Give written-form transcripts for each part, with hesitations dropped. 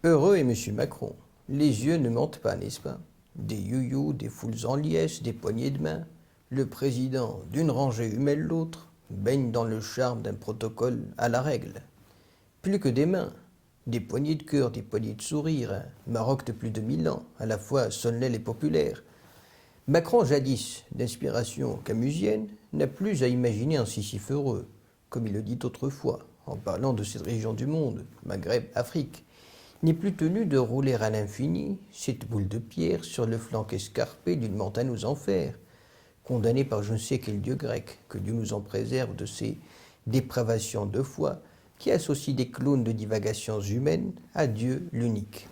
Heureux est M. Macron. Les yeux ne mentent pas, n'est-ce pas? Des you-you, des foules en liesse, des poignées de main. Le président, d'une rangée humelle l'autre, baigne dans le charme d'un protocole à la règle. Plus que des mains, des poignées de cœur, des poignées de sourire, un Maroc de plus de 1000 ans, à la fois solennel et populaire. Macron, jadis d'inspiration camusienne, n'a plus à imaginer un Sisyphe heureux, comme il le dit autrefois, en parlant de cette région du monde, Maghreb, Afrique. N'est plus tenu de rouler à l'infini cette boule de pierre sur le flanc escarpé d'une montagne aux enfers, condamné par je ne sais quel dieu grec, que Dieu nous en préserve de ces dépravations de foi, qui associent des clones de divagations humaines à Dieu l'unique.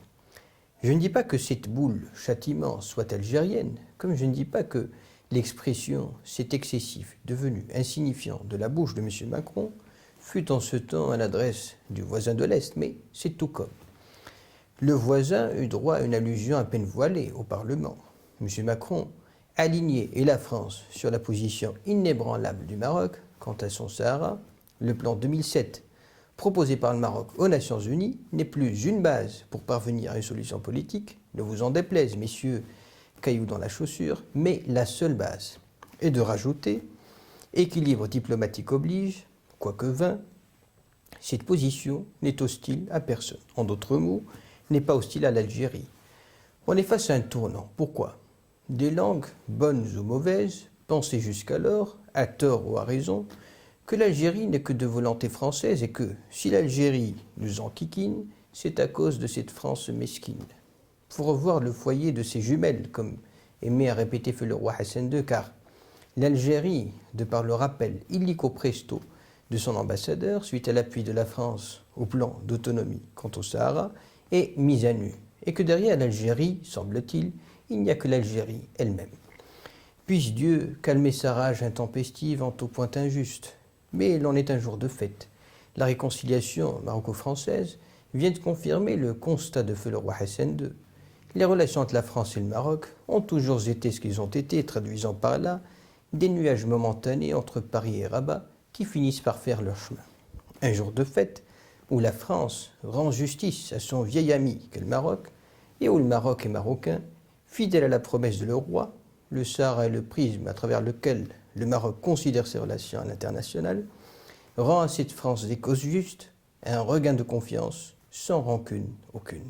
Je ne dis pas que cette boule, châtiment, soit algérienne, comme je ne dis pas que l'expression « c'est excessif » devenue insignifiant de la bouche de M. Macron fut en ce temps à l'adresse du voisin de l'Est, mais c'est tout comme. Le voisin eut droit à une allusion à peine voilée au Parlement. M. Macron alignait et la France sur la position inébranlable du Maroc quant à son Sahara. Le plan 2007 proposé par le Maroc aux Nations Unies n'est plus une base pour parvenir à une solution politique, ne vous en déplaise, messieurs, cailloux dans la chaussure, mais la seule base. Et de rajouter, équilibre diplomatique oblige, quoique vain, cette position n'est hostile à personne. En d'autres mots, n'est pas hostile à l'Algérie. On est face à un tournant. Pourquoi? Des langues, bonnes ou mauvaises, pensaient jusqu'alors, à tort ou à raison, que l'Algérie n'est que de volonté française et que, si l'Algérie nous enquiquine, c'est à cause de cette France mesquine. Faut revoir le foyer de ses jumelles, comme aimait à répéter feu le roi Hassan II, car l'Algérie, de par le rappel illico presto de son ambassadeur, suite à l'appui de la France au plan d'autonomie quant au Sahara, est mise à nu, et que derrière l'Algérie, semble-t-il, il n'y a que l'Algérie elle-même. Puisse Dieu calmer sa rage intempestive en tout point injuste, mais l'on est un jour de fête. La réconciliation maroco-française vient de confirmer le constat de feu le roi Hassan II. Les relations entre la France et le Maroc ont toujours été ce qu'ils ont été, traduisant par là des nuages momentanés entre Paris et Rabat qui finissent par faire leur chemin. Un jour de fête où la France rend justice à son vieil ami qu'est le Maroc, et où le Maroc est marocain, fidèle à la promesse de le roi, le Sahara est le prisme à travers lequel le Maroc considère ses relations à l'international, rend à cette France des causes justes un regain de confiance sans rancune aucune.